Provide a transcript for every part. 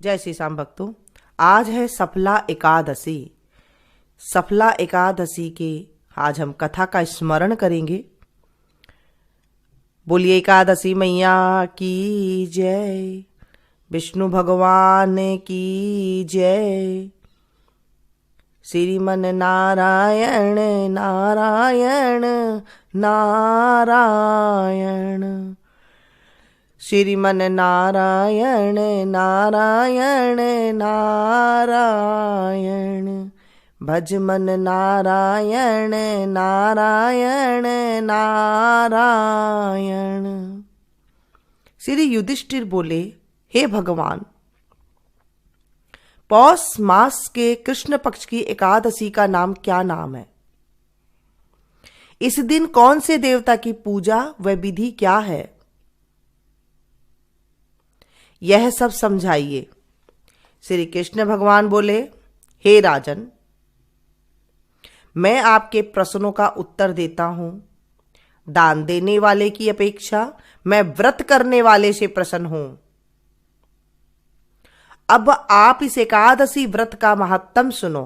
जय श्री श्याम भक्तों, आज है सफला एकादशी। सफला एकादशी के आज हम कथा का स्मरण करेंगे। बोलिए एकादशी मैया की जय, विष्णु भगवान की जय। श्रीमन नारायण नारायण नारायण, श्रीमन नारायण नारायण नारायण, भज मन नारायण नारायण नारायण। श्री युधिष्ठिर बोले, हे भगवान, पौष मास के कृष्ण पक्ष की एकादशी का नाम क्या नाम है? इस दिन कौन से देवता की पूजा व विधि क्या है? यह सब समझाइए। श्री कृष्ण भगवान बोले, हे राजन, मैं आपके प्रश्नों का उत्तर देता हूं। दान देने वाले की अपेक्षा मैं व्रत करने वाले से प्रसन्न हूं। अब आप इस एकादशी व्रत का महत्तम सुनो।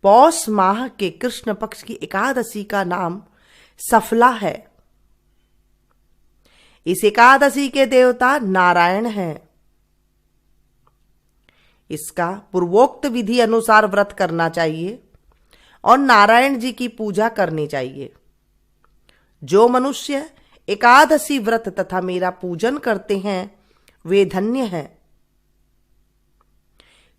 पौष माह के कृष्ण पक्ष की एकादशी का नाम सफला है। इस एकादशी के देवता नारायण हैं। इसका पूर्वोक्त विधि अनुसार व्रत करना चाहिए और नारायण जी की पूजा करनी चाहिए। जो मनुष्य एकादशी व्रत तथा मेरा पूजन करते हैं वे धन्य हैं।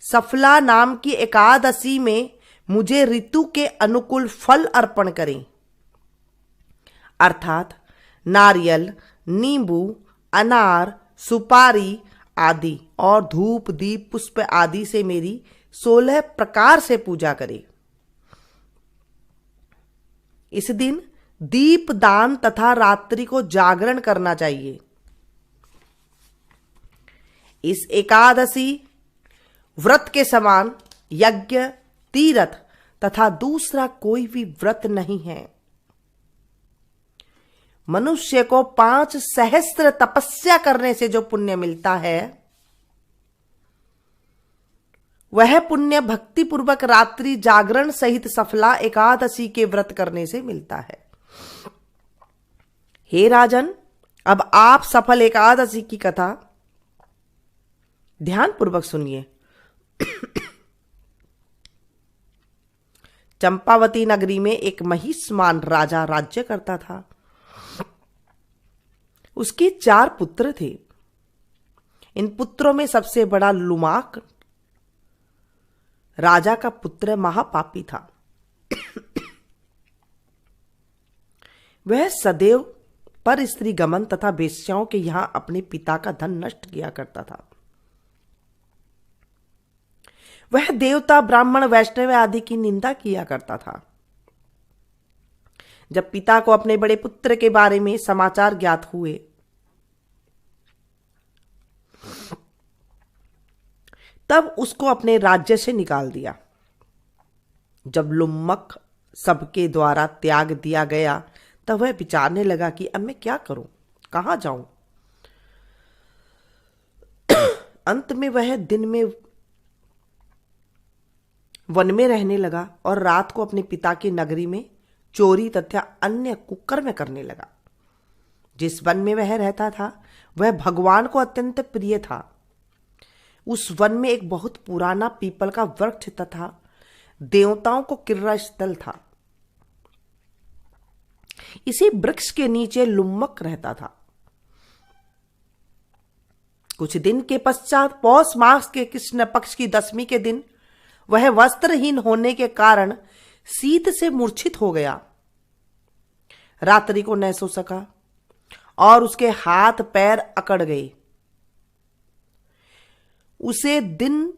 सफला नाम की एकादशी में मुझे ऋतु के अनुकूल फल अर्पण करें, अर्थात नारियल, नींबू, अनार, सुपारी आदि और धूप दीप पुष्प आदि से मेरी 16 प्रकार से पूजा करें। इस दिन दीप दान तथा रात्रि को जागरण करना चाहिए। इस एकादशी व्रत के समान यज्ञ, तीर्थ तथा दूसरा कोई भी व्रत नहीं है। मनुष्य को 5 सहस्त्र तपस्या करने से जो पुण्य मिलता है, वह पुण्य भक्ति पूर्वक रात्रि जागरण सहित सफला एकादशी के व्रत करने से मिलता है। हे राजन, अब आप सफल एकादशी की कथा ध्यान पूर्वक सुनिए। चंपावती नगरी में एक महिष्मान राजा राज्य करता था। उसके 4 पुत्र थे। इन पुत्रों में सबसे बड़ा लुमाक राजा का पुत्र महापापी था। वह सदैव पर स्त्री गमन तथा वेश्याओं के यहां अपने पिता का धन नष्ट किया करता था। वह देवता, ब्राह्मण, वैष्णव आदि की निंदा किया करता था। जब पिता को अपने बड़े पुत्र के बारे में समाचार ज्ञात हुए, तब उसको अपने राज्य से निकाल दिया। जब लुम्मक सबके द्वारा त्याग दिया गया, तब वह विचारने लगा कि अब मैं क्या करूं, कहां जाऊं। अंत में वह दिन में वन में रहने लगा और रात को अपने पिता की नगरी में चोरी तथा अन्य कुकर्म करने लगा। जिस वन में वह रहता था वह भगवान को अत्यंत प्रिय था। उस वन में एक बहुत पुराना पीपल का वृक्ष तथा देवताओं को क्रीड़ा स्थल था। इसी वृक्ष के नीचे लुम्मक रहता था। कुछ दिन के पश्चात पौष मास के कृष्ण पक्ष की 10वीं के दिन वह वस्त्रहीन होने के कारण शीत से मूर्छित हो गया। रात्रि को न सो सका और उसके हाथ पैर अकड़ गए। उसे दिन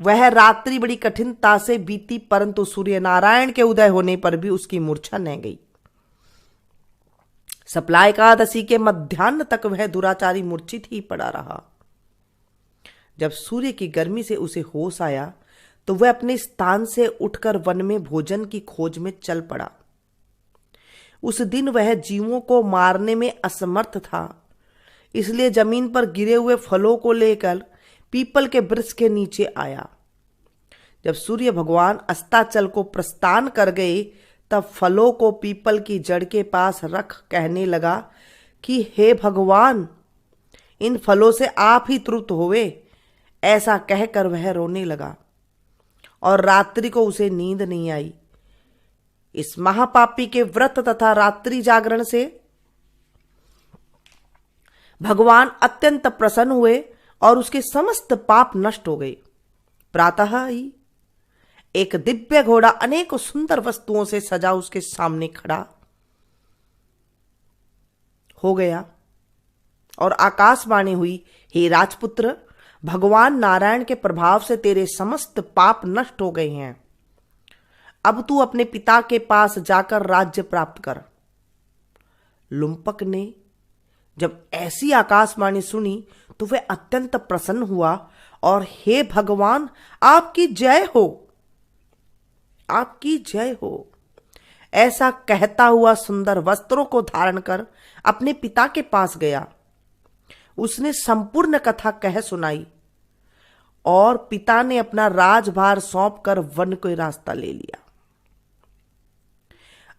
वह रात्रि बड़ी कठिनता से बीती, परंतु सूर्य नारायण के उदय होने पर भी उसकी मूर्छा न गई। सफला एकादशी के मध्याह्न तक वह दुराचारी मूर्छित ही पड़ा रहा। जब सूर्य की गर्मी से उसे होश आया तो वह अपने स्थान से उठकर वन में भोजन की खोज में चल पड़ा। उस दिन वह जीवों को मारने में असमर्थ था, इसलिए जमीन पर गिरे हुए फलों को लेकर पीपल के वृक्ष के नीचे आया। जब सूर्य भगवान अस्ताचल को प्रस्थान कर गए तब फलों को पीपल की जड़ के पास रख कहने लगा कि हे भगवान, इन फलों से आप ही तृप्त होवे। ऐसा कहकर वह रोने लगा और रात्रि को उसे नींद नहीं आई। इस महापापी के व्रत तथा रात्रि जागरण से भगवान अत्यंत प्रसन्न हुए और उसके समस्त पाप नष्ट हो गए। प्रातः ही एक दिव्य घोड़ा अनेक सुंदर वस्तुओं से सजा उसके सामने खड़ा हो गया और आकाशवाणी हुई, हे राजपुत्र, भगवान नारायण के प्रभाव से तेरे समस्त पाप नष्ट हो गए हैं। अब तू अपने पिता के पास जाकर राज्य प्राप्त कर। लुम्पक ने जब ऐसी आकाशवाणी सुनी तो वह अत्यंत प्रसन्न हुआ और हे भगवान, आपकी जय हो, आपकी जय हो, ऐसा कहता हुआ सुंदर वस्त्रों को धारण कर अपने पिता के पास गया। उसने संपूर्ण कथा कह सुनाई और पिता ने अपना राजभार सौंपकर वन को रास्ता ले लिया।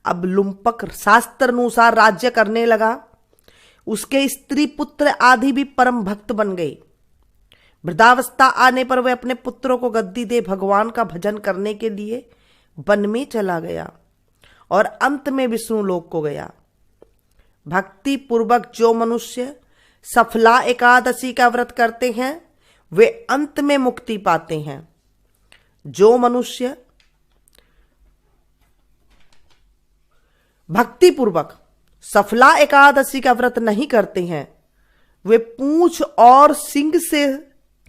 अब लुम्पक शास्त्र अनुसार राज्य करने लगा। उसके स्त्री पुत्र आदि भी परम भक्त बन गए। वृद्धावस्था आने पर वह अपने पुत्रों को गद्दी दे भगवान का भजन करने के लिए वन में चला गया और अंत में विष्णु लोक को गया। भक्ति पूर्वक जो मनुष्य सफला एकादशी का व्रत करते हैं वे अंत में मुक्ति पाते हैं। जो मनुष्य भक्ति पूर्वक सफला एकादशी का व्रत नहीं करते हैं वे पूंछ और सिंग से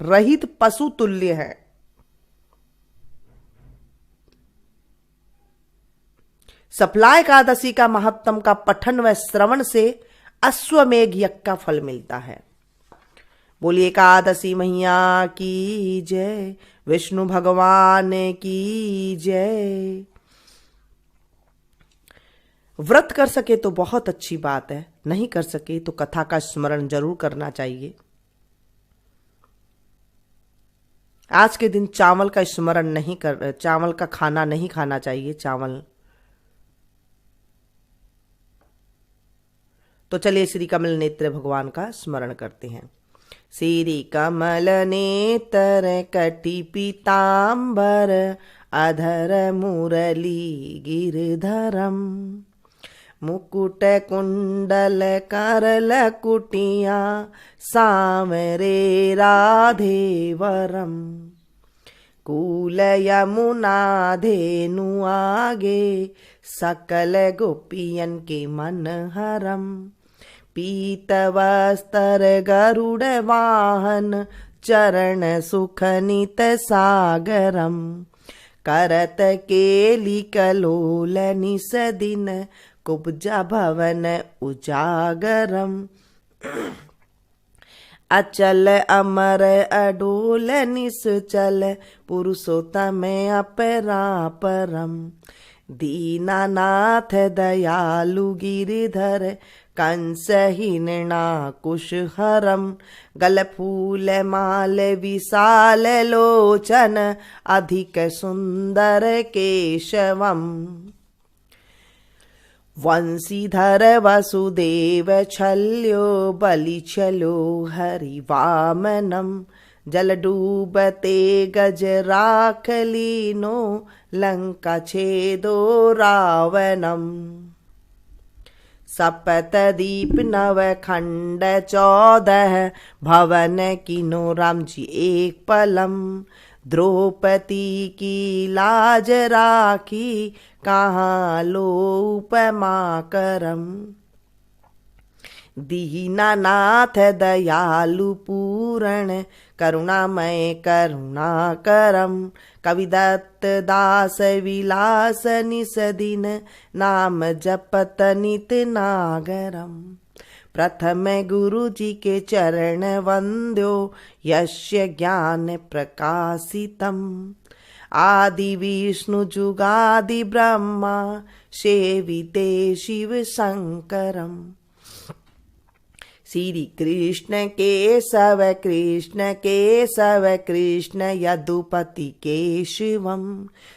रहित पशु तुल्य हैं। सफला एकादशी का महात्म का पठन व श्रवण से अश्वमेघ यज्ञ का फल मिलता है। बोलिए एकादशी मैया की जय, विष्णु भगवान की जय। व्रत कर सके तो बहुत अच्छी बात है, नहीं कर सके तो कथा का स्मरण जरूर करना चाहिए। आज के दिन चावल का स्मरण नहीं कर, चावल का खाना नहीं खाना चाहिए। चावल तो चलिए श्री कमल नेत्र भगवान का स्मरण करते हैं। श्री कमल नेत्र कटि पीतांबर अधर मुरली गिरधरम मुकुट कुंडल करल कुटिया सांवरे राधे वरम कूल यमुना धेनु आगे सकल गोपियन के मन हरम पीत वस्त्र गरुड़ वाहन चरण सुख नित सागरम करत केली कलोल निस दिन कुब्जा भवन उजागरम अचल अमर अडोल निश्चल पुरुषोत्तम अपरापरम दीनानाथ दयालु गिरिधर कंस हिरणाकुश हरम गल फूल माल विशाल लोचन अधिक सुंदर केशवम वंशीधर वसुदेव छल्यो बलि चलो हरि वामनम जल डूबते गज राख लीनो लंका छेदो रावणम सपत दीप नव खंड 14 भवन किनो राम जी एक पलम द्रौपदी की लाज राखी कहाँ लो उपमा करम दीनानाथ दयालु पूर्ण करुणामय करुणा करम कविदत्त दास विलास निस दिन नाम जपत नित नागरम प्रथम गुरु जी के चरण वंद्यो यस्य ज्ञान प्रकाशितम आदि विष्णु जुगादि ब्रह्मा सेविते शिव शंकरम श्री कृष्ण केशव कृष्ण केशव कृष्ण यदुपति केशवम।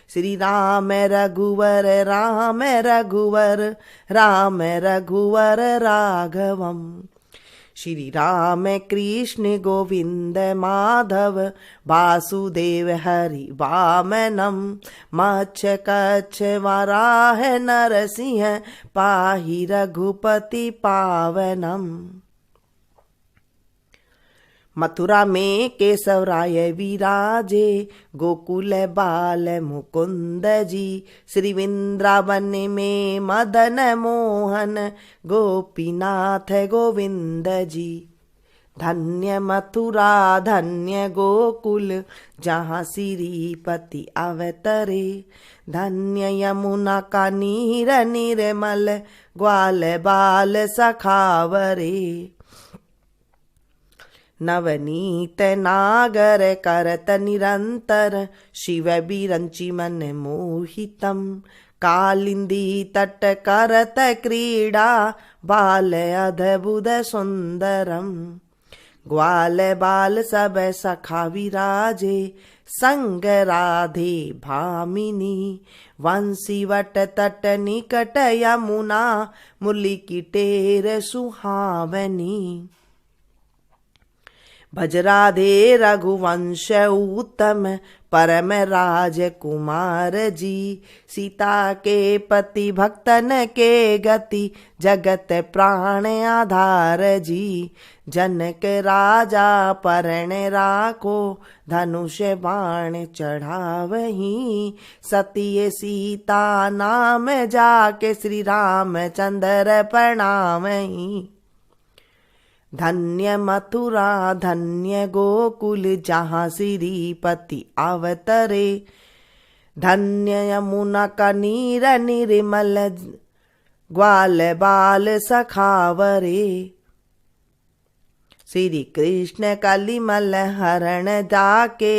श्री राम रघुवर राम रघुवर राम रघुवर राघवम। श्री राम कृष्ण गोविंद माधव वासुदेव हरि वामनम। मच्छ कच्छ वराह नरसिंह पाहि रघुपति पावनम। मथुरा में केशव राय विराजे गोकुल बाल मुकुंद जी। श्री वृंदावन में मदन मोहन गोपीनाथ गोविंद जी। धन्य मथुरा धन्य गोकुल जहाँ श्रीपति अवतरे। धन्य यमुना का नीर निर्मल ग्वाल बाल सखावरे। नवनीत नागर करत निरंतर शिव बिरंचि मन मोहितम। कालिंदी तट करत क्रीड़ा बाल अद्भुत सुंदरम। ग्वाल बाल सब सखा विराजे संग राधे भामिनी। वंशी वट तट निकट यमुना मुरली की टेर सुहावनी। भज राधे रघुवंश उत्तम परम राजकुमार जी। सीता के पति भक्तन के गति जगत प्राण आधार जी। जनक राजा परण राको धनुष बाण चढ़ावही। सती सीता नाम जाके श्री रामचंद्र प्रणामही। धन्य मथुरा धन्य गोकुल जहाँ श्रीपति अवतरे। धन्य यमुना का नीर निर्मल ग्वाल बाल सखावरे। श्री कृष्ण कलिमल हरण जाके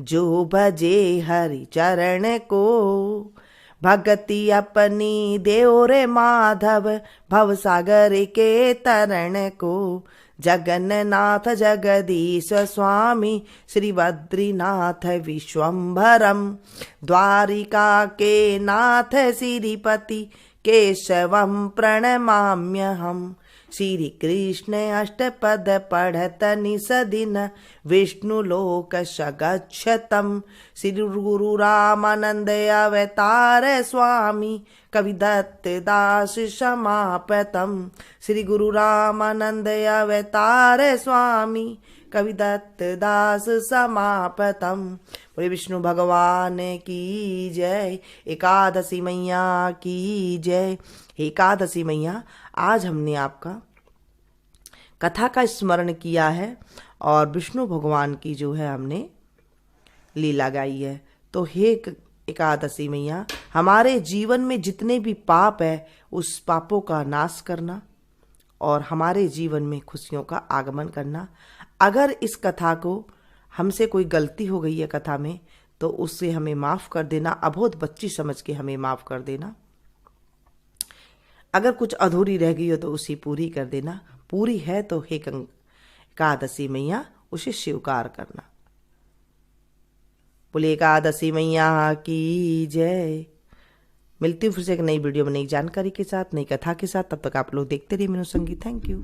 जो भजे हरि चरण को। भगति अपनी देव रे माधव भवसागर के तरण को। जगन्नाथ जगदीश स्वामी श्री बद्रीनाथ विश्वम्भरम। द्वारिका के नाथ श्रीपति केशवम प्रणमाम्यहम्। श्री कृष्ण अष्टपद पढ़त निस दिन विष्णु लोक सगच्छतम। श्री गुरु रामानंद अवतार स्वामी कविदत्त दास समापतम। श्री गुरु रामानंद अवतार स्वामी कविदत्त दास समापतम। बोले विष्णु भगवान की जय। एकादशी मैया की जय। एकादशी मैया, आज हमने आपका कथा का स्मरण किया है और विष्णु भगवान की जो है हमने लीला गाई है। तो हे एकादशी मैया, हमारे जीवन में जितने भी पाप है उस पापों का नाश करना और हमारे जीवन में खुशियों का आगमन करना। अगर इस कथा को हमसे कोई गलती हो गई है कथा में तो उससे हमें माफ़ कर देना। अबोध बच्ची समझ के हमें माफ़ कर देना। अगर कुछ अधूरी रह गई हो तो उसे पूरी कर देना। पूरी है तो हे एकादशी मैया उसे स्वीकार करना। बोले एकादशी मैया की जय। मिलती हूँ फिर से एक नई वीडियो में नई जानकारी के साथ, नई कथा के साथ। तब तक आप लोग देखते रहिए मीनू संगीत। Thank you.